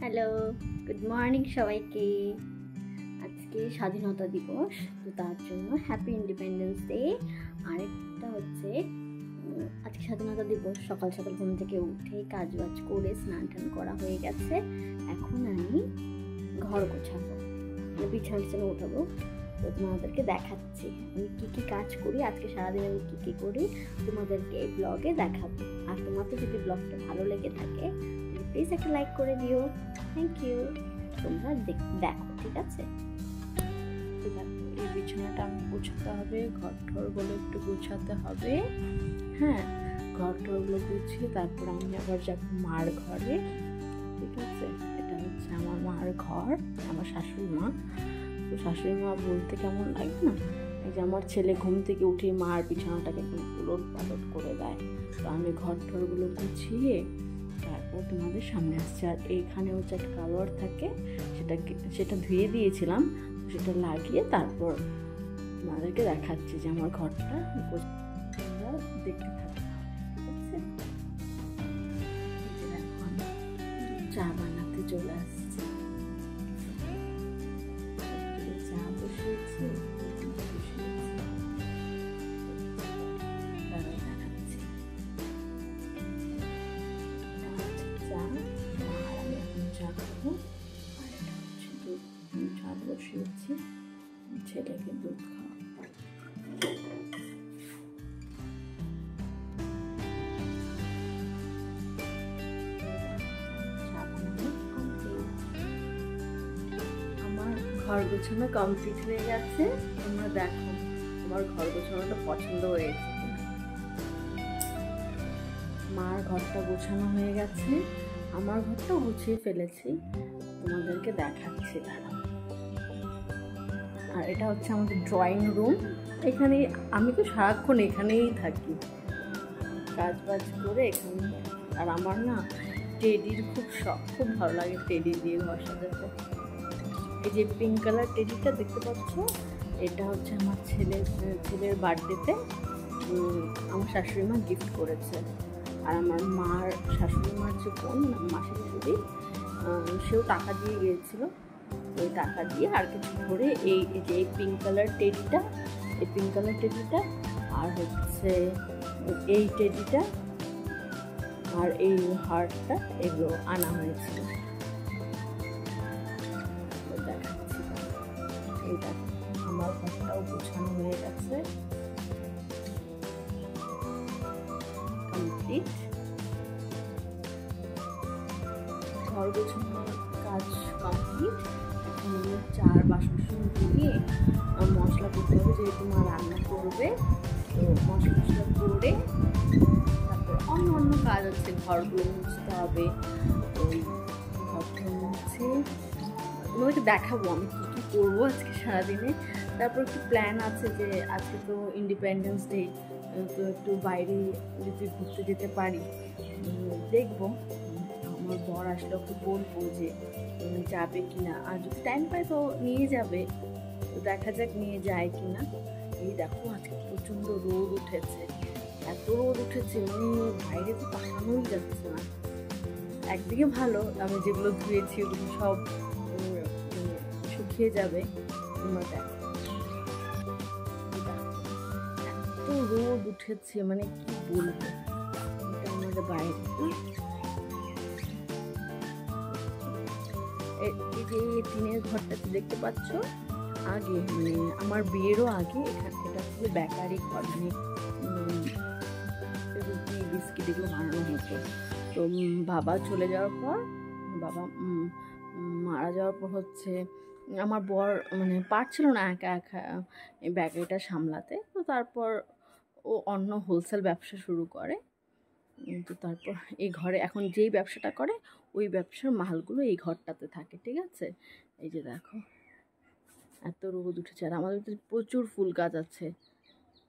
Hello, good morning সবাইকে। আজকে স্বাধীনতা দিবস, তো তার জন্য হ্যাপি ইন্ডিপেন্ডেন্স ডে। আরেকটা হচ্ছে আজকে স্বাধীনতা দিবস। সকাল সকাল ঘুম থেকে উঠে কাজ বাজ করে স্নান টান করা হয়ে গেছে। এখন আমি ঘর গোছাবো, বিছানা উঠাবো। তো তোমাদেরকে দেখাচ্ছি আমি কি কি কাজ করি, আজকে সারাদিন আমি কি কি করি তোমাদেরকে এই ব্লগে দেখাবো। আর তোমাদের যদি ব্লগটা ভালো লেগে থাকে প্লিজ একটা লাইক করে দিও। Thank you. তোমরা দেখো, ঠিক আছে? এই বিছানাটা আমি গোছাতে হবে, ঘর ঠরগুলো একটু গোছাতে হবে। হ্যাঁ, ঘর ঠরগুলো গুছিয়ে তারপর আমি আবার যাবো মার ঘরে। ঠিক আছে, এটা হচ্ছে আমার মার ঘর, আমার শাশুড়ি মা। তো শাশুড়ি মা বলতে কেমন লাগে না, এই যে আমার ছেলে ঘুম থেকে উঠে মার বিছানাটাকে একদম উলট পালট করে দেয়। তো আমি ঘর ঠরগুলো গুছিয়ে তারপর তোমাদের সামনে আসছে। আর এইখানে হচ্ছে একটা কাভার থাকে, সেটা ধুয়ে দিয়েছিলাম, সেটা লাগিয়ে তারপর তোমাদেরকে দেখাচ্ছি যে আমার ঘরটা তোমরা দেখতে থাকো। ঠিক আছে, চা বানাতে চলে আসছি, চা বসিয়েছি। দেখাচ্ছি চা, আমি এখন চা খাবো। আর এটা হচ্ছে দুধ, চা বসিয়েছি, ছেলেকে দুধ খাওয়া। আমার ঘর গোছানো কমপ্লিট হয়ে গেছে। তোমরা দেখো আমার ঘর গোছানোটা পছন্দ হয়েছে। মার ঘরটা গোছানো হয়ে গেছে, আমার ঘরটাও গুছিয়ে ফেলেছি, তোমাদেরকে দেখাচ্ছি দাঁড়াও। আর এটা হচ্ছে আমাদের ড্রয়িং রুম। এখানে আমি তো সারাক্ষণ এখানেই থাকি, কাজ বাজ করে এখানে। আর আমার না টেডির খুব শখ, খুব ভালো লাগে টেডি দিয়ে ঘর সাজাতে। এই যে পিঙ্ক কালার টেডিটা দেখতে পাচ্ছ, এটা হচ্ছে আমার ছেলের বার্থডেতে আমার শাশুড়ি মা গিফট করেছে। আর আমার মার শাশুড়ি মার যে বোন, মাসি শাশুড়ি, সেও টাকা দিয়ে গিয়েছিল। ওই টাকা দিয়ে আর কিছু করে এই যে পিঙ্ক কালার টেডিটা, এই পিঙ্ক কালার টেডিটা, আর হচ্ছে এই টেডিটা, আর এই হার্টটা, এগুলো আনা হয়েছিল। দেখাচ্ছি, এইটা আমার ঘরটাও গোছানো হয়ে গেছে, কমপ্লিট। ঘর গোছানোর কাজ কমপ্লিট। এখন চার বাসন দিয়ে মশলা করতে হবে, যেহেতু মা রান্না করবে। তো মশলা করে তারপর অন্য কাজ আছে, ঘরগুলো মুছতে হবে। ওই ঘরটা মুছে তোমাদেরকে দেখাবো আমি কী কী করবো আজকে সারাদিনে। তারপর একটু প্ল্যান আছে যে আজকে তো ইন্ডিপেন্ডেন্স ডে, তো একটু বাইরে যদি ঘুরতে যেতে পারি দেখবো। আমার বর আসলে ওকে বলবো যে যাবে কিনা, আর যদি টাইম পায় তো নিয়ে যাবে। তো দেখা যাক নিয়ে যায় কিনা। এই দেখো আজকে প্রচণ্ড রোদ উঠেছে, এত রোদ উঠেছে মানে বাইরে তো তাকানোই যাচ্ছে না। একদিকে ভালো, আমি যেগুলো ধুয়েছি ওগুলো সব শুকিয়ে যাবে। তোমরা দেখো এত রোদ উঠেছে, মানে কি বলবো। এটা আমাদের বাইরে, এই যে টিনের ঘরটাতে দেখতে পাচ্ছ, আগে মানে আমার বিয়েরও আগে এটা ছিল বেকারি ঘর, মানে রুটি বিস্কিট এগুলো বানানো হতো। তো বাবা চলে যাওয়ার পর, বাবা মারা যাওয়ার পর হচ্ছে আমার বর মানে পারছিল না একা একা এই বেকারিটা সামলাতে। তো তারপর ও অন্য হোলসেল ব্যবসা শুরু করে। তো তারপর এই ঘরে এখন যেই ব্যবসাটা করে ওই ব্যবসার মালগুলো এই ঘরটাতে থাকে। ঠিক আছে, এই যে দেখো এত রোদ উঠেছে। আর আমাদের তো প্রচুর ফুল গাছ আছে,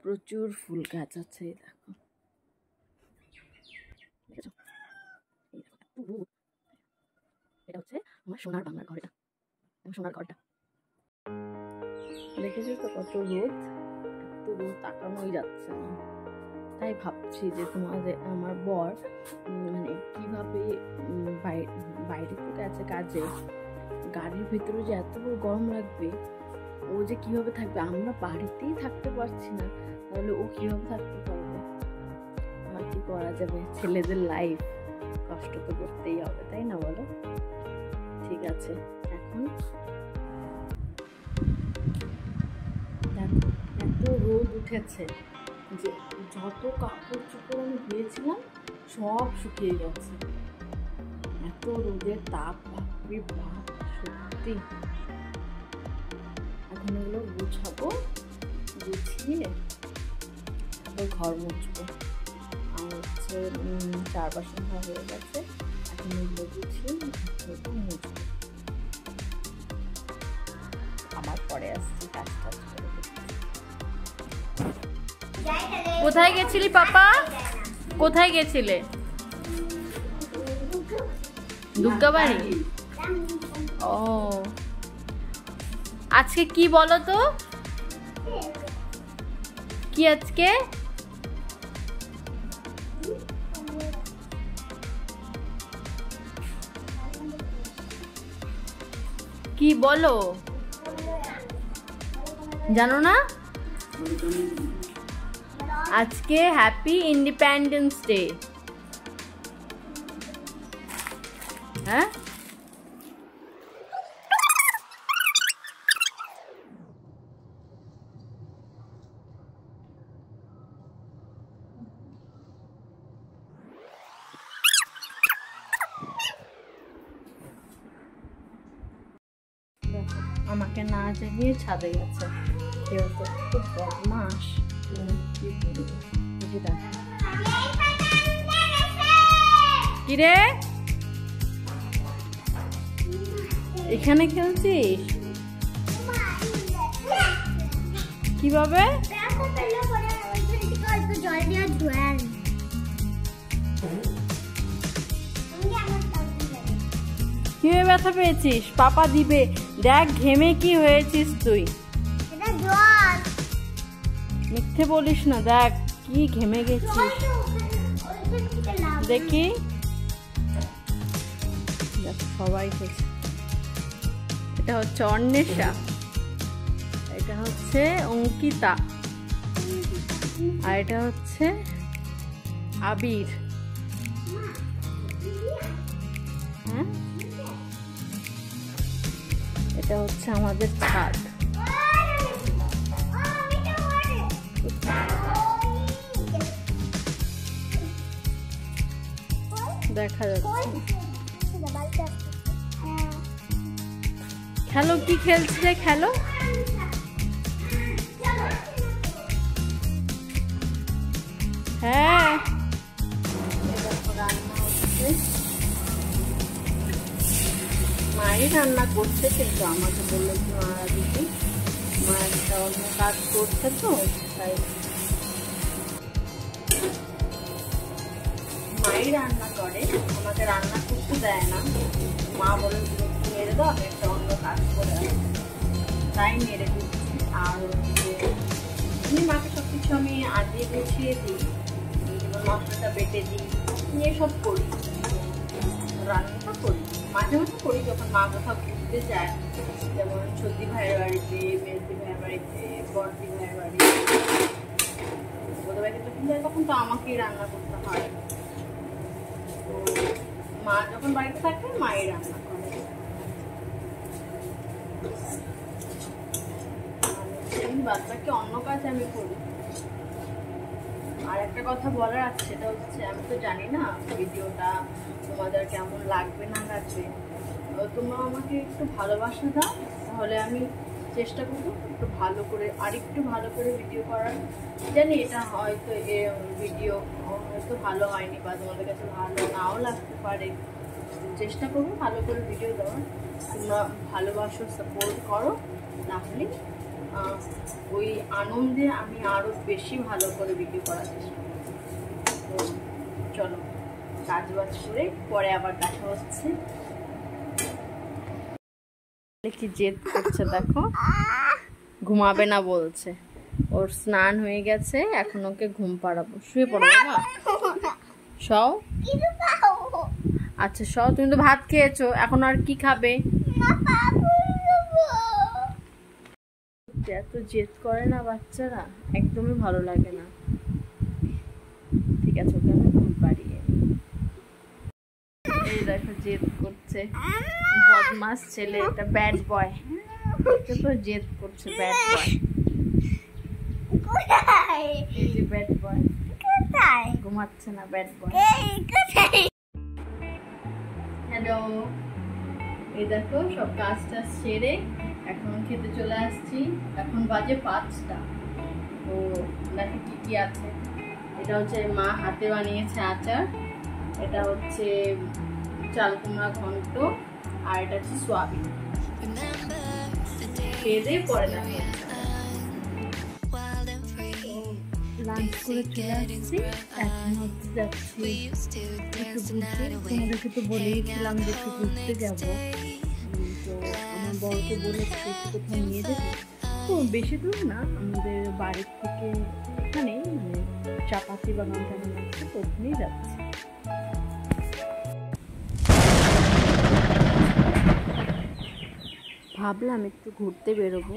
প্রচুর ফুল গাছ আছে। এই দেখো এটা হচ্ছে আমার সোনার বাংলার ঘর, এটা আমার সোনার ঘরটা। দেখেছো তো কত রোদ, এত রোদ তাকানোই যাচ্ছে না। তাই ভাবছি যে তোমাদের আমার বর মানে কীভাবে বাইরে তো গেছে কাজে, গাড়ির ভিতরে যে এত গরম লাগবে, ও যে কীভাবে থাকবে, আমরা বাড়িতেই থাকতে পারছি না, তাহলে ও কীভাবে থাকতে পারবে? আর কি করা যাবে, ছেলেদের লাইফ, কষ্ট তো করতেই হবে, তাই না বলো? ঠিক আছে, এখন দেখো এত রোদ উঠেছে যে যত কাপড় চোপড় আমি ধুয়েছিলাম সব শুকিয়ে গেছে। এত রোদের তাপ, বাপরে বাপ, সত্যি। এখন এগুলো গুছাবো, গুছিয়ে তারপর ঘর মুছবো। আর হচ্ছে 4 বাসন হয়ে গেছে, এখন এগুলো গুছিয়ে মুছবো। আবার পরে আসছি কাজ টাজ করে। কোথায় গেছিলি পাপা? কোথায় গেছিলে? দুর্গাবাড়ি। ও আজকে কি বলো তো, কি আজকে? কি বলো, জানো না? আজকে হ্যাপি ইন্ডিপেন্ডেন্স ডে। হ্যাঁ, আমাকে না জানিয়ে ছাদে গেছে, কেউ তো খুব বদমাস। কিরে এখানে খেলছিস? কিভাবে? কিভাবে ব্যথা পেয়েছিস? পাপা দিবে, দেখ ঘেমে কি হয়েছিস তুই। মিথ্যে বলিস না, দেখ কি ঘেমে গেছিস। দেখি, সবাই খেয়েছে। এটা হচ্ছে অন্বেষা, এটা হচ্ছে অঙ্কিতা, আর এটা হচ্ছে আবির। হ্যাঁ, এটা হচ্ছে আমাদের ছাদ। দেখা যাচ্ছে। খেলো, কি খেলছিলে? খেলো। হ্যাঁ, মাই রান্না করছে, কিন্তু আমাকে বললো যে মা দিদি, মা একটা অন্য কাজ করছে তো, তাই মাই রান্না করে, আমাকে রান্না করতে দেয় না। মা বলে মেরে দাও, আমি একটা অন্য কাজ করে, তাই মেরে দিচ্ছি। আর এমনি মাকে সব কিছু আমি আগে গুছিয়ে দিই, মশলাটা বেটে দিই, নিয়ে সব করি, রান্নাটা করি। মাঝে মাঝে করি যখন মা কোথাও ঘুরতে যায়, যেমন সত্যি ভাইয়ের বাড়িতে, মেজদি ভাইয়ের বাড়িতে, বড়দি ভাইয়ের বাড়িতে, ওদের বাড়িতে যখন যায় তখন তো আমাকেই রান্না করতে হয়। তো মা যখন বাড়িতে থাকে মাই রান্না করে। বাদ বাকি অন্য কাজ আমি করি। আর একটা কথা বলার আছে, সেটা হচ্ছে আমি তো জানি না ভিডিওটা তোমাদের কেমন লাগবে না লাগবে, তোমরা আমাকে একটু ভালোবাসা দাও, তাহলে আমি চেষ্টা করবো একটু ভালো করে, আর একটু ভালো করে ভিডিও করার। জানি এটা হয়তো ভিডিও হয়তো ভালো হয়নি বা তোমাদের কাছে ভালো নাও লাগতে পারে, চেষ্টা করবো ভালো করে ভিডিও দেওয়ার। তোমরা ভালোবাসো, সাপোর্ট করো, নাহলে ওই আনন্দে আমি আরো বেশি ভালো করে ভিডিও করার চেষ্টা করব। তো চলো কাজ বাজ করে পরে আবার দেখা হচ্ছে। কি জেদ করছে দেখো, ঘুমাবে না বলছে। ওর স্নান হয়ে গেছে, এখন ওকে ঘুম পাড়াবো। শুয়ে পড়ো বাবা, শও। আচ্ছা শও, তুমি তো ভাত খেয়েছো, এখন আর কি খাবে? এত জেদ করে না বাচ্চারা, একদমই ভালো লাগে না। ঠিক আছে, ওকে আমি ঘুম পাড়িয়ে। এই দেখো জেদ করছে, বদমাস ছেলে, এটা ব্যাড বয়। তো জেদ করছে, ব্যাড বয়। এই যে ব্যাড বয়, ঘুমাচ্ছে না, ব্যাড বয়। হ্যালো, এই দেখো সব কাজ টাজ সেরে এখন খেতে চলে আসছি। এখন বাজে 5টা। তো দেখো কি কি আছে। এটা হচ্ছে মা হাতে বানিয়েছে আচার, এটা হচ্ছে চাল কুমড়া ঘন্ট, আর এটা হচ্ছে সোয়াবিন। খেয়ে দিয়ে পরে দেখো লাঞ্চ করে চলে আসছি। এখন হচ্ছে যাচ্ছি একটু ঘুরতে। তোমাদেরকে তো বলেইছিলাম যে একটু ঘুরতে যাবো, তো আমার বড়কে বলেছি একটু কোথাও নিয়ে যেতে। তো বেশি দূর না, আমাদের বাড়ির থেকে ওখানে মানে চাপাতি বাগান টাগান আছে, তো ওখানেই যাচ্ছি। ভাবলাম একটু ঘুরতে বেরোবো,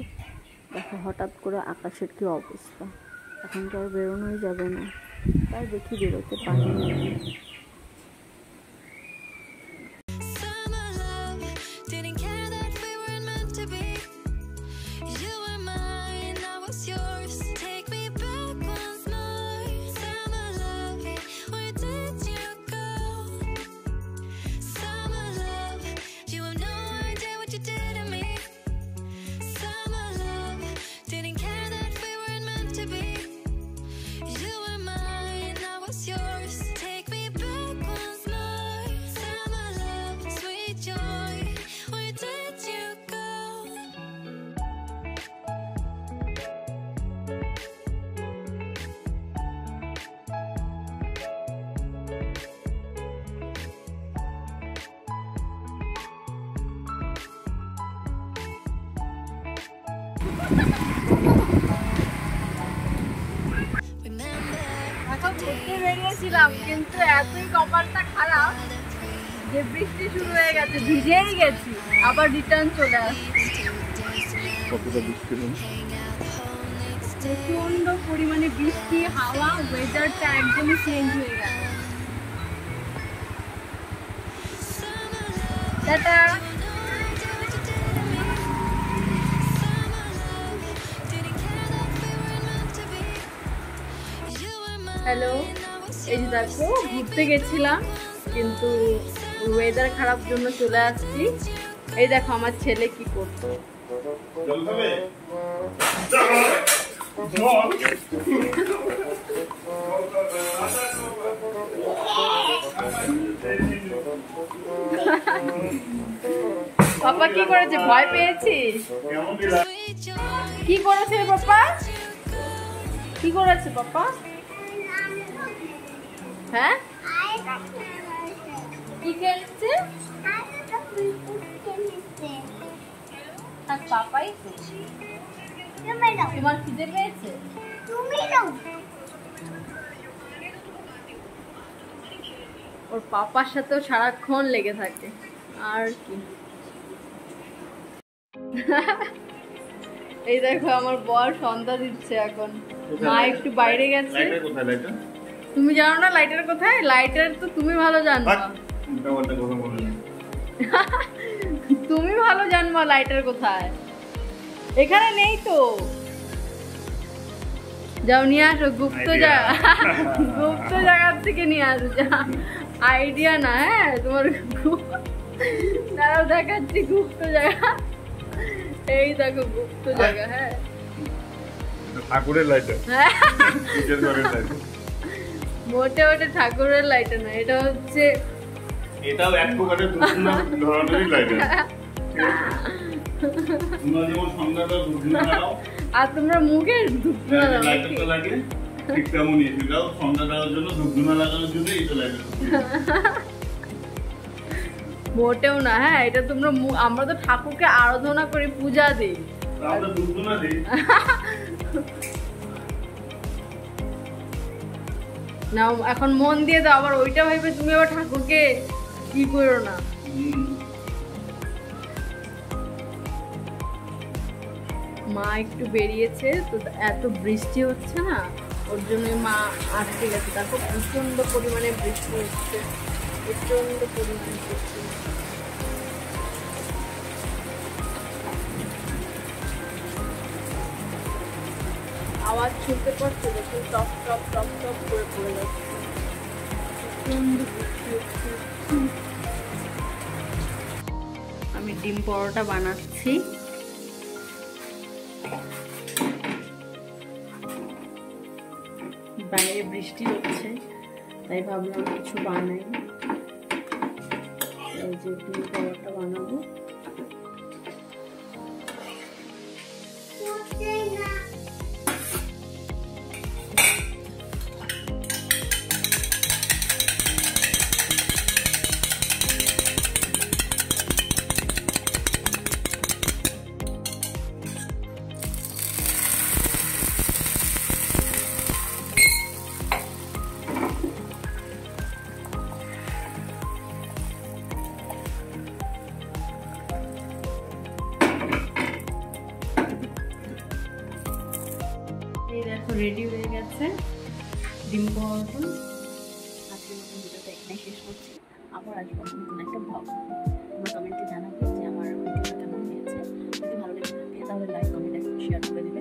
দেখো হঠাৎ করে আকাশের কি অবস্থা, এখন তো আর বেরোনোই যাবে না, তাই দেখি বেরোতে পারি। ঘুরতে বেরিয়েছিলাম, কিন্তু এতই কপালটা খারাপ যে বৃষ্টি শুরু হয়ে গেছে, ভিজেই গেছি, আবার রিটার্ন চলে আসছি। প্রচন্ড পরিমাণে বৃষ্টি, হাওয়া, ওয়েদারটা একদমই চেঞ্জ হয়ে গেছে। টাটা। হ্যালো, এই যে দেখো ঘুরতে গেছিলাম, কিন্তু ওয়েদার খারাপ জন্য চলে আসছি। এই দেখো আমার ছেলে কি করতো। পাপা কি করেছে, ভয় পেয়েছিস? কি করেছে পাপা, কি করেছে পাপা? হ্যাঁ কি খেলছে? পাপাই তোমার খিদে পেয়েছে? ওর পাপার সাথেও সারাক্ষণ লেগে থাকে আর কি। এই দেখো আমার বর সন্ধ্যা দিচ্ছে এখন, মা একটু বাইরে গেছে। তুমি জানো না লাইটার কোথায়? লাইটার তো তুমি ভালো জানবা, তুমি ভালো জানবা লাইটার কোথায়। এখানে নেই তো, যাও নিয়ে আসো, গুপ্ত জায়গা, গুপ্ত জায়গার থেকে নিয়ে আসো। আইডিয়া না, হ্যাঁ তোমার দাঁড়াও দেখাচ্ছি গুপ্ত জায়গা। এই দেখো গুপ্ত জায়গা, হ্যাঁ ঠাকুরের লাইটার, মোটে মোটে ঠাকুরের লাইটার না, এটা হচ্ছে, এটাও এক প্রকারের ধরনেরই লাইটার। তোমরা যেমন সন্ধ্যাটা ধূপধুনা লাগাও, আর তোমরা মুখে ধূপধুনা লাগাও, লাইটারটা লাগে ঠিক তেমনই, এটাও সন্ধ্যা দেওয়ার জন্য ধূপধুনা লাগানোর জন্য এটা লাইটার। মোটেও না, হ্যাঁ এটা তোমরা, আমরা তো ঠাকুরকে আরাধনা করি, পূজা দিই, আমরা ধূপধুনা দিই। না এখন মন দিয়ে দাও, আবার ওইটা ভাবে তুমি আবার ঠাকুরকে কি করো না। মা একটু বেরিয়েছে তো, এত বৃষ্টি হচ্ছে না, ওর জন্য মা আটকে গেছে। তারপর প্রচন্ড পরিমাণে বৃষ্টি হচ্ছে, প্রচন্ড পরিমাণে বৃষ্টি। আওয়াজ শুনতে পাচ্ছি, দেখুন টপ টপ টপ টপ করে পড়ে যাচ্ছে, প্রচন্ড বৃষ্টি হচ্ছে। আমি ডিম পরোটা বানাচ্ছি। বাইরে বৃষ্টি হচ্ছে তাই ভাবলাম কিছু বানাই, এই যে ডিম পরোটা বানাবো। দেখো রেডি হয়ে গেছে ডিম পরোটা। আজকের মতো ভিডিওটা এখানে শেষ করছি, আবার আসবো নতুন একটা ব্লগ। তোমরা কমেন্টে জানাবে যে আমার ভিডিওটা কেমন হয়েছে। যদি ভালো লেগে থাকে তাহলে লাইক, কমেন্ট, শেয়ার করে দিও।